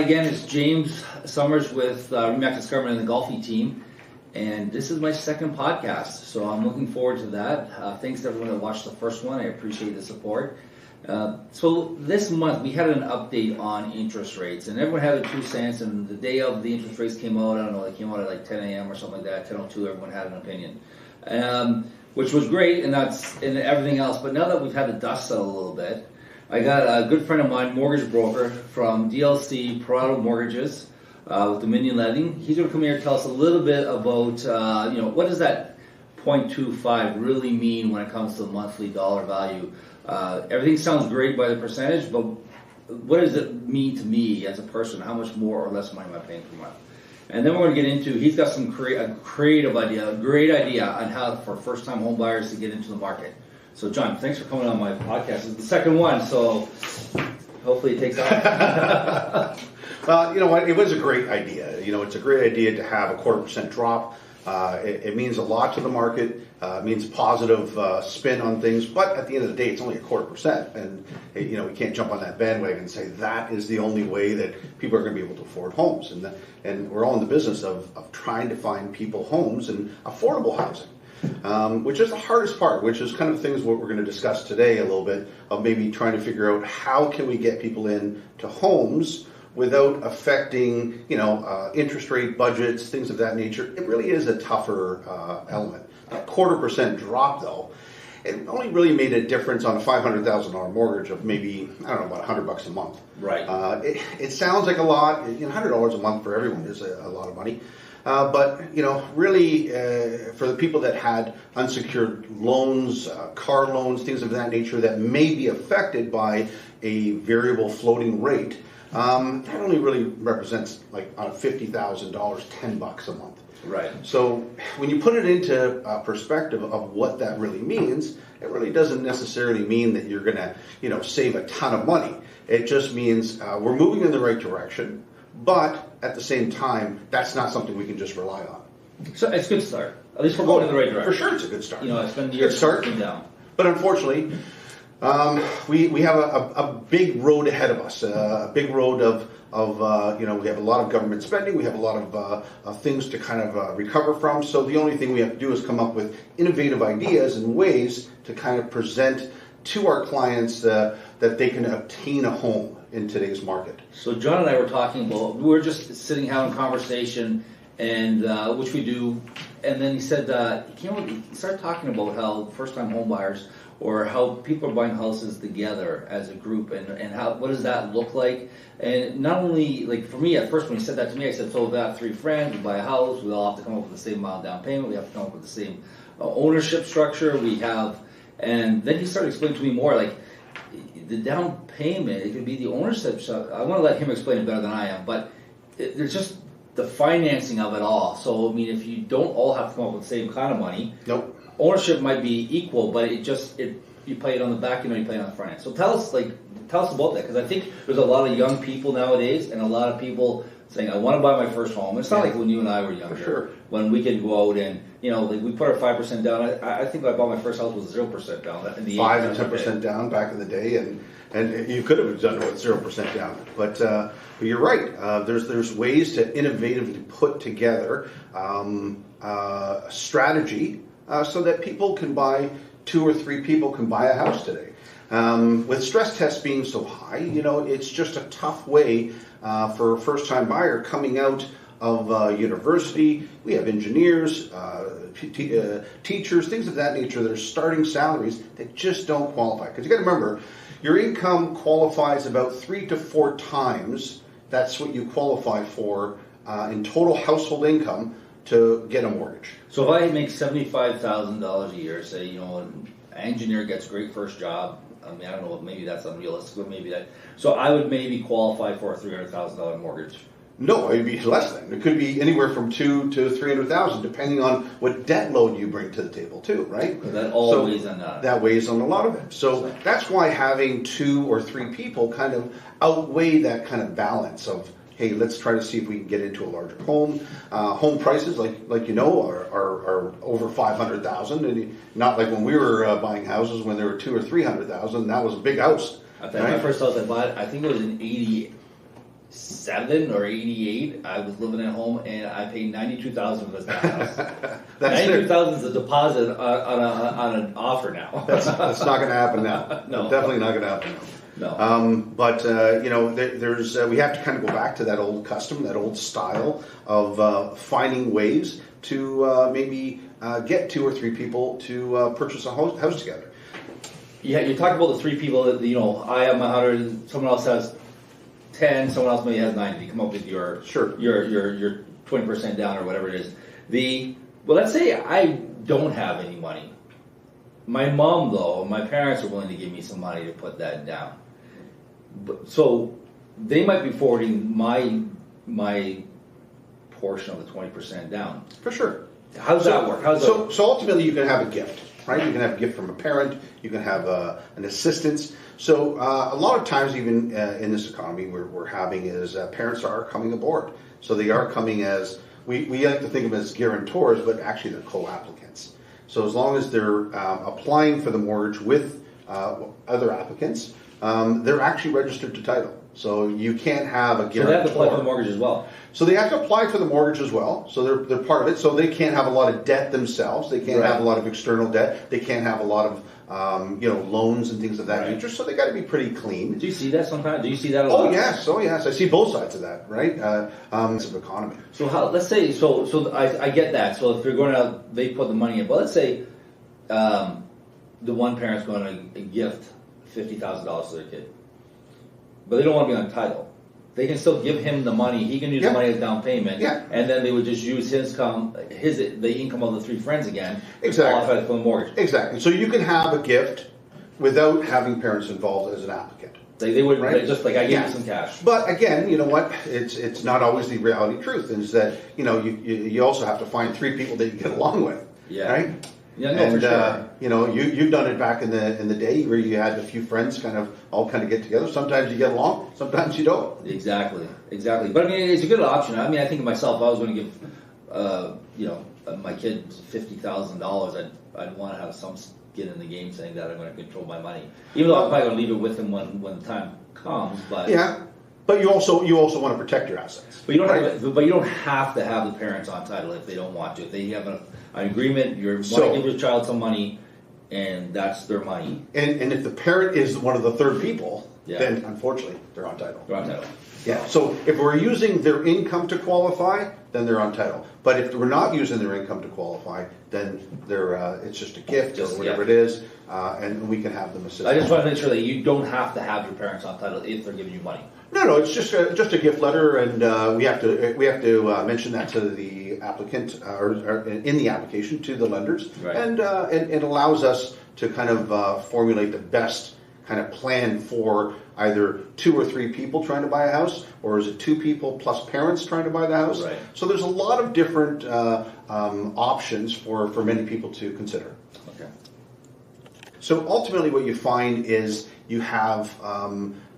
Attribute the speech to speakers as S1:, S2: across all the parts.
S1: again, it's James Summers with Remax Escarpment and the Golfi team, and this is my second podcast, so I'm looking forward to that. Thanks to everyone that watched the first one. I appreciate the support. So this month we had an update on interest rates, and everyone had their 2 cents, and the day of the interest rates came out, I don't know, they came out at like 10 a.m. or something like that, 10:02, everyone had an opinion. Which was great, and everything else, but now that we've had the dust settle a little bit, I got a good friend of mine, mortgage broker from DLC, Parato Mortgages, with Dominion Lending. He's going to come here and tell us a little bit about, what does that 0.25 really mean when it comes to the monthly dollar value. Everything sounds great by the percentage, but what does it mean to me as a person? How much more or less money am I paying per month? And then we're going to get into, he's got some creative idea, a great idea on how for first-time home buyers to get into the market. So, John, thanks for coming on my podcast. It's the second one, so hopefully it takes off.
S2: Well, you know what? It was a great idea. You know, it's a great idea to have a 0.25% drop. It means a lot to the market. It means a positive spin on things. But at the end of the day, it's only a 0.25%. And, you know, we can't jump on that bandwagon and say that is the only way that people are going to be able to afford homes. And we're all in the business of trying to find people homes and affordable housing. Which is the hardest part, which is kind of things what we're going to discuss today a little bit of maybe trying to figure out how can we get people into homes without affecting, interest rate budgets, things of that nature. It really is a tougher element. A 0.25% drop, though, it only really made a difference on a $500,000 mortgage of maybe, about $100 a month.
S1: Right.
S2: It sounds like a lot. $100 a month for everyone is a lot of money. But, really for the people that had unsecured loans, car loans, things of that nature that may be affected by a variable floating rate, that only really represents like on $50,000, $10 a month.
S1: Right.
S2: So when you put it into perspective of what that really means, it really doesn't necessarily mean that you're going to, save a ton of money. It just means we're moving in the right direction. But at the same time, that's not something we can just rely on.
S1: So it's a good start. At least we're going in the right direction.
S2: For sure, it's a good start.
S1: It's been years down.
S2: But unfortunately, we have a big road ahead of us. A big road of we have a lot of government spending. We have a lot of things to kind of recover from. So the only thing we have to do is come up with innovative ideas and ways to kind of present to our clients that they can obtain a home in today's market.
S1: So John and I were talking about, we were just sitting having a conversation, and which we do, and then he said he started talking about how first-time home buyers or how people are buying houses together as a group, and how what does that look like? And not only, like for me at first when he said that to me, I said, so if I have 3 friends, we buy a house, we all have to come up with the same amount of down payment, we have to come up with the same ownership structure we have, and then he started explaining to me more like the down payment, it could be the ownership. I want to let him explain it better than I am, but there's just the financing of it all. So, if you don't all have to come up with the same kind of money,
S2: nope.
S1: Ownership might be equal, but you play it on the back end or you play it on the front end. So tell us about that, because I think there's a lot of young people nowadays and a lot of people saying, I want to buy my first home. It's not like when you and I were younger,
S2: sure.
S1: When we could go out and, we put our 5% down. I think I bought my first house with 0% down.
S2: 5 and 10% down back in the day, and you could have done it with 0% down. But you're right. There's ways to innovatively put together a strategy so that people can buy, 2 or 3 people can buy a house today. With stress tests being so high, it's just a tough way for a first-time buyer coming out of university. We have engineers, teachers, things of that nature that are starting salaries that just don't qualify. Because you got to remember, your income qualifies about 3 to 4 times. That's what you qualify for in total household income to get a mortgage.
S1: So if I make $75,000 a year, say, an engineer gets a great first job. I don't know, maybe that's unrealistic, but maybe that. So I would maybe qualify for a $300,000 mortgage.
S2: No, it'd be less than. It could be anywhere from $200,000 to $300,000, depending on what debt load you bring to the table, too, right?
S1: That all weighs on that.
S2: That weighs on a lot of it. So that's why having 2 or 3 people kind of outweigh that kind of balance of, hey, let's try to see if we can get into a larger home. Home prices, are over $500,000, and not like when we were buying houses when they were $200,000 or $300,000. That was a big house.
S1: I think my first house I bought, I think it was in 87 or 88, I was living at home and I paid $92,000 for this house.
S2: That's
S1: $92,000 is a deposit on an offer now.
S2: That's not going to happen now.
S1: No.
S2: Definitely not going to happen now.
S1: No.
S2: But there's we have to kind of go back to that old custom, that old style of finding ways to maybe get 2 or 3 people to purchase a house together.
S1: Yeah, you talk about the 3 people that, I have 100, someone else has 10, someone else maybe has 90. You come up with your 20% down or whatever it is. Well, let's say I don't have any money. My mom, though, my parents are willing to give me some money to put that down. So they might be forwarding my portion of the 20% down.
S2: For sure.
S1: How does that work?
S2: So ultimately, you can have a gift, right? You can have a gift from a parent. You can have an assistance. So a lot of times, even in this economy, we're having is parents are coming aboard. So they are coming as we like to think of them as guarantors, but actually they're co-applicants. So as long as they're applying for the mortgage with other applicants, they're actually registered to title. So you can't have a guarantor.
S1: So they have to apply for the mortgage as well.
S2: So they have to apply for the mortgage as well. So they're part of it. So they can't have a lot of debt themselves. They can't have a lot of external debt. They can't have a lot of loans and things of that nature. So they got to be pretty clean. Do
S1: you see that sometimes? Do you see that a lot?
S2: Oh yes. I see both sides of that. Right. It's of economy.
S1: So let's say I get that. So if they're going out, they put the money in. But let's say the one parent's going to gift $50,000 to their kid, but they don't want to be on title. They can still give him the money. He can use the money as down payment, and then they would just use the income of the 3 friends again to qualify for the mortgage.
S2: Exactly. So you can have a gift without having parents involved as an applicant.
S1: They would just like I gave you some cash.
S2: But again, you know what? It's not always the reality. Truth is that you also have to find 3 people that you get along with.
S1: Yeah.
S2: Right.
S1: Yeah, no, for sure.
S2: You've done it back in the day where you had a few friends all get together. Sometimes you get along, sometimes you don't.
S1: Exactly. But I mean, it's a good option. I mean, I think of myself. If I was going to give, my kid $50,000, I'd want to have some skin in the game, saying that I'm going to control my money, even though I'm probably going to leave it with him when the time comes. But
S2: yeah. But you also want to protect your assets.
S1: But you don't have to have the parents on title if they don't want to. If they have an agreement, you want to give your child some money, and that's their money.
S2: And if the parent is one of the third people, then unfortunately they're on title.
S1: They're on title.
S2: Yeah. So if we're using their income to qualify, then they're on title. But if we're not using their income to qualify, then it's just a gift or whatever it is, and we can have them assist.
S1: I just want to make sure that you don't have to have your parents on title if they're giving you money.
S2: No, it's just a gift letter, and we have to mention that to the applicant or in the application to the lenders, and it allows us to kind of formulate the best kind of plan for either 2 or 3 people trying to buy a house, or is it 2 people plus parents trying to buy the house?
S1: Right.
S2: So there's a lot of different options for many people to consider.
S1: Okay.
S2: So ultimately, what you find is you have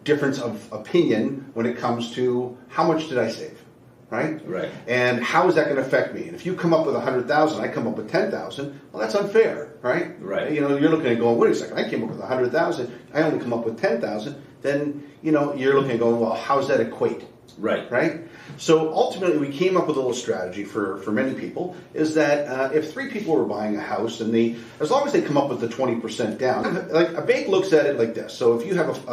S2: difference of opinion when it comes to how much did I save, right?
S1: Right.
S2: And how is that going to affect me? And if you come up with 100,000, I come up with 10,000. Well, that's unfair, right?
S1: Right.
S2: You're looking at going, wait a second, I came up with 100,000. I only come up with 10,000. Then you're looking at going, well, how does that equate?
S1: Right.
S2: Right. So ultimately, we came up with a little strategy for many people is that if 3 people were buying a house and as long as they come up with the 20% down, like a bank looks at it like this. So if you have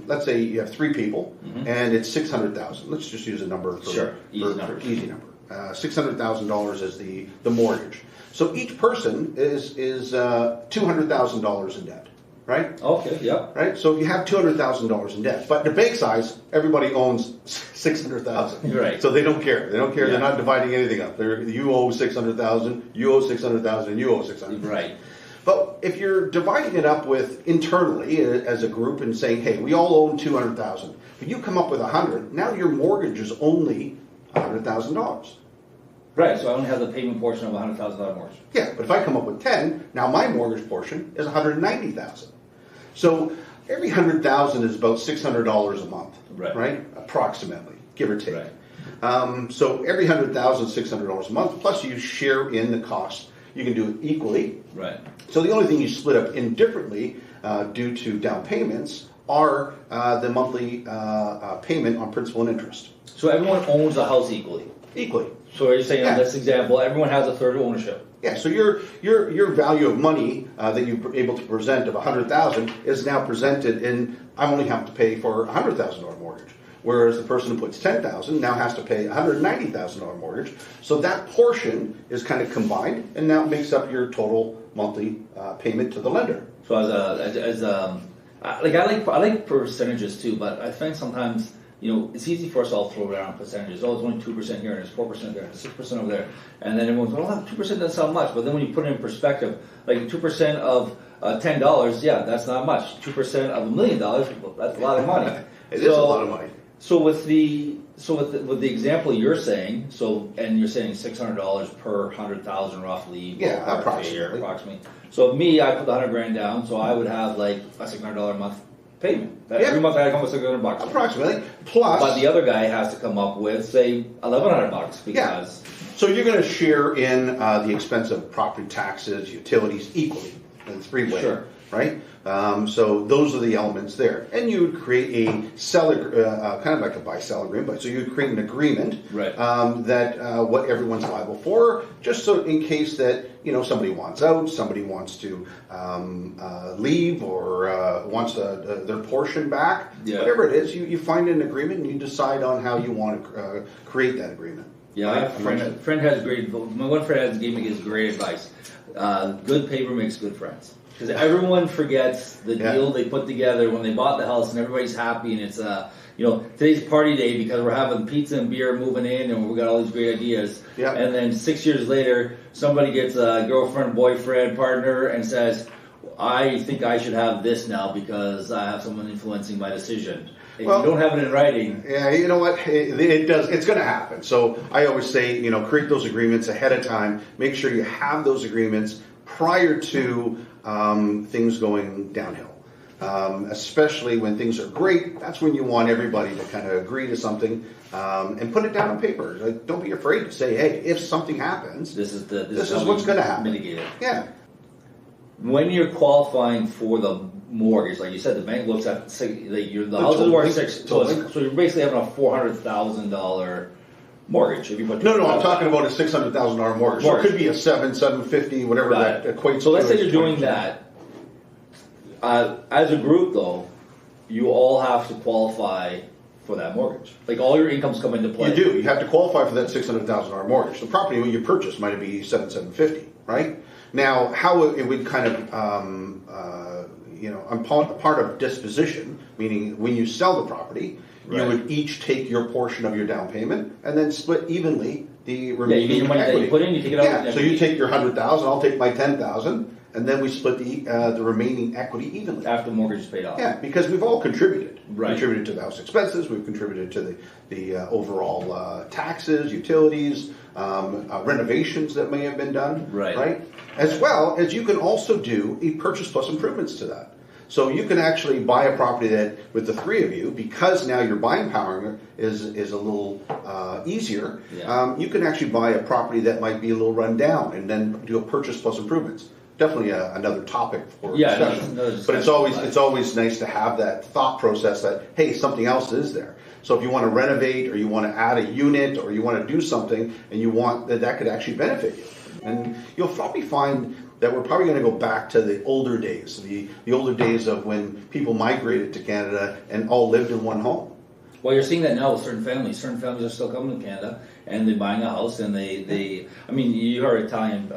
S2: let's say you have 3 people and it's 600,000. Let's just use a number for easy number. $600,000 is the mortgage. So each person is $200,000 in debt. Right?
S1: Okay, yeah.
S2: Right? So if you have $200,000 in debt, but the bank size, everybody owns $600,000.
S1: Right.
S2: So they don't care. They don't care. Yeah. They're not dividing anything up. You owe $600,000, you owe $600,000, and you owe $600,000.
S1: Right.
S2: But if you're dividing it up with internally as a group and saying, hey, we all own $200,000, but you come up with $100,000, now your mortgage is only $100,000.
S1: Right, so I only have the payment portion of a $100,000 mortgage.
S2: Yeah, but if I come up with 10, now my mortgage portion is $190,000. So every $100,000 is about $600 a month, right? Approximately, give or take. Right. So every $100,000, $600 a month, plus you share in the cost. You can do it equally.
S1: Right.
S2: So the only thing you split up indifferently due to down payments are the monthly payment on principal and interest.
S1: So everyone owns the house equally.
S2: Equally.
S1: So you're saying
S2: Yeah.
S1: in this example, everyone has a third ownership.
S2: Yeah, so your value of money that you're able to present of $100,000 is now presented in, I only have to pay for a $100,000 mortgage. Whereas the person who puts $10,000 now has to pay a $190,000 mortgage. So that portion is kind of combined and now makes up your total monthly payment to the lender.
S1: So I like percentages too, but I find sometimes, it's easy for us all to throw around percentages. Oh, it's only 2% here, and it's 4% there, and 6% over there. And then everyone's going, 2% doesn't sound much. But then when you put it in perspective, like 2% of $10, yeah, that's not much. 2% of $1 million, well, that's a lot of money.
S2: It is a lot of money.
S1: So with the example you're saying, and you're saying $600 per 100,000 roughly.
S2: Yeah, approximately.
S1: So me, I put the $100,000 down, so I would have like a $600 a month payment. Every month I had to come with $600.
S2: Approximately. Plus,
S1: but the other guy has to come up with, say, $1,100 because.
S2: So you're going to share in the expense of property taxes, utilities equally in 3 ways.
S1: Sure.
S2: Right? So those are the elements there. And you would create a seller, kind of like a buy-sell agreement. So you would create an agreement
S1: Right.
S2: that what everyone's liable for, just so in case that somebody wants out, somebody wants to leave, or wants their portion back.
S1: Yeah.
S2: Whatever it is, you find an agreement and you decide on how you want to create that agreement.
S1: Yeah, I have a friend has great. My one friend gave me his great advice. Good paper makes good friends. Because everyone forgets the deal they put together when they bought the house, and everybody's happy, and it's today's party day because we're having pizza and beer, moving in, and we've got all these great ideas.
S2: Yeah.
S1: And then 6 years later, somebody gets a girlfriend, boyfriend, partner, and says, "I think I should have this now because I have someone influencing my decision." If you don't have it in writing.
S2: Yeah, you know what? It does. It's going to happen. So I always say, create those agreements ahead of time. Make sure you have those agreements prior to things going downhill. Especially when things are great, that's when you want everybody to kind of agree to something and put it down on paper. Like, don't be afraid to say, "Hey, if something happens, this is what's going to happen."
S1: Mitigate it.
S2: Yeah.
S1: When you're qualifying for the mortgage, like you said, the bank looks at the house is worth $6. So you're basically having a $400,000 mortgage. If you put
S2: No, I'm talking about a $600,000 mortgage. So it could be a $750, whatever that equates to.
S1: So let's say you're doing that. As a group, though, you all have to qualify for that mortgage. Like all your incomes come into play.
S2: You do. You have to qualify for that $600,000 mortgage. The property when you purchase might be $750, right? Now, how it would kind of, part of disposition, meaning when you sell the property, you would each take your portion of your down payment and then split evenly the remaining
S1: you get your money
S2: equity.
S1: that you put in, you take it out.
S2: Yeah, so you take your $100,000, I'll take my $10,000, and then we split the remaining equity evenly.
S1: After the mortgage is paid off.
S2: Yeah, because we've all contributed.
S1: Right.
S2: Contributed to the house expenses, we've contributed to the overall taxes, utilities, renovations that may have been done.
S1: Right.
S2: As well as you can also do a purchase plus improvements to that. So you can actually buy a property that, with the three of you, because now your buying power is a little easier, you can actually buy a property that might be a little run down and then do a purchase plus improvements. Definitely another topic for discussion. But it's always nice to have that thought process that, hey, something else is there. So if you want to renovate or you want to add a unit or you want to do something and you want that could actually benefit you. And you'll probably find that we're probably going to go back to the older days, the older days of when people migrated to Canada and all lived in one home.
S1: Well, you're seeing that now with certain families. Certain families are still coming to Canada and they're buying a house, and they I mean, you are Italian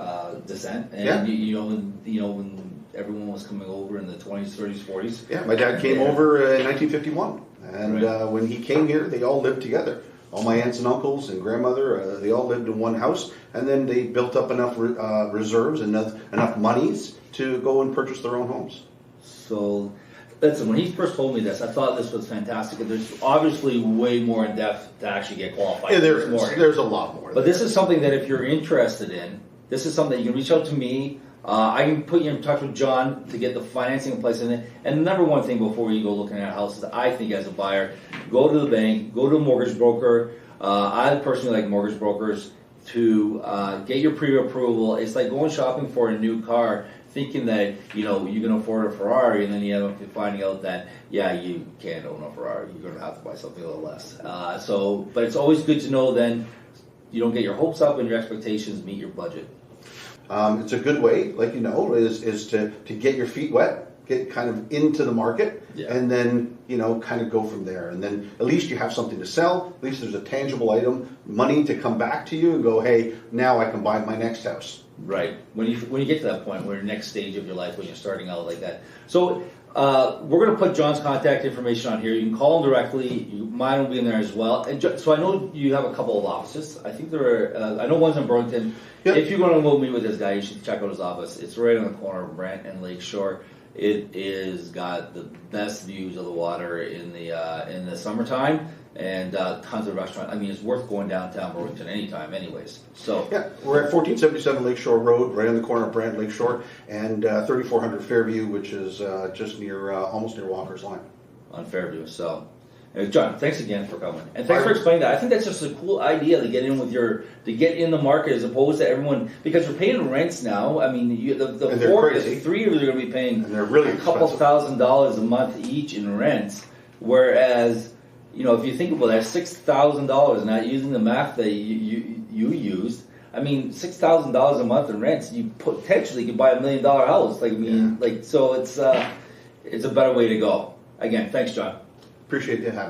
S1: descent, and when everyone was coming over in the 20s, 30s, 40s.
S2: Yeah, my dad came over in 1951, and when he came here, they all lived together. All my aunts and uncles and grandmother, they all lived in one house, and then they built up enough reserves and enough monies to go and purchase their own homes.
S1: So, listen, when he first told me this, I thought this was fantastic. There's obviously way more in depth to actually get qualified.
S2: Yeah, there's a lot more.
S1: But this is something that if you're interested in, this is something you can reach out to me. I can put you in touch with John to get the financing in place in it. And the number one thing before you go looking at houses, I think as a buyer, go to the bank, go to a mortgage broker. I personally like mortgage brokers to get your pre-approval. It's like going shopping for a new car thinking that, you know, you can afford a Ferrari, and then you end up finding out that, yeah, you can't own a Ferrari. You're going to have to buy something a little less. But it's always good to know then you don't get your hopes up and your expectations meet your budget.
S2: It's a good way, like you know, is to get your feet wet, get kind of into the market, and then, you know, kind of go from there. And then at least you have something to sell. At least there's a tangible item, money to come back to you and go, hey, now I can buy my next house.
S1: Right. When you get to that point, where next stage of your life, when you're starting out like that. So we're going to put John's contact information on here. You can call him directly. Mine will be in there as well. And so I know you have a couple of offices. I think there are. I know one's in Burlington. Yep. If you're going to meet with this guy, you should check out his office. It's right on the corner of Brent and Lakeshore. It is got the best views of the water in the summertime, and tons of restaurants. I mean, it's worth going downtown Burlington anytime, anyways. So
S2: yeah, we're at 1477 Lakeshore Road, right on the corner of Brant and Lakeshore, and 3400 Fairview, which is just near, almost near Walker's Line.
S1: On Fairview. So, John, thanks again for coming, and thanks for explaining that. I think that's just a cool idea to get in the market, as opposed to everyone, because we're paying rents now. I mean, the three of you are going to be paying
S2: really
S1: a couple $1,000s a month each in rents, whereas, you know, if you think about that, $6,000, not using the math that you used, I mean, $6,000 a month in rents, you potentially could buy $1 million house. Like, I mean, so it's a better way to go. Again, thanks, John.
S2: Appreciate you having me.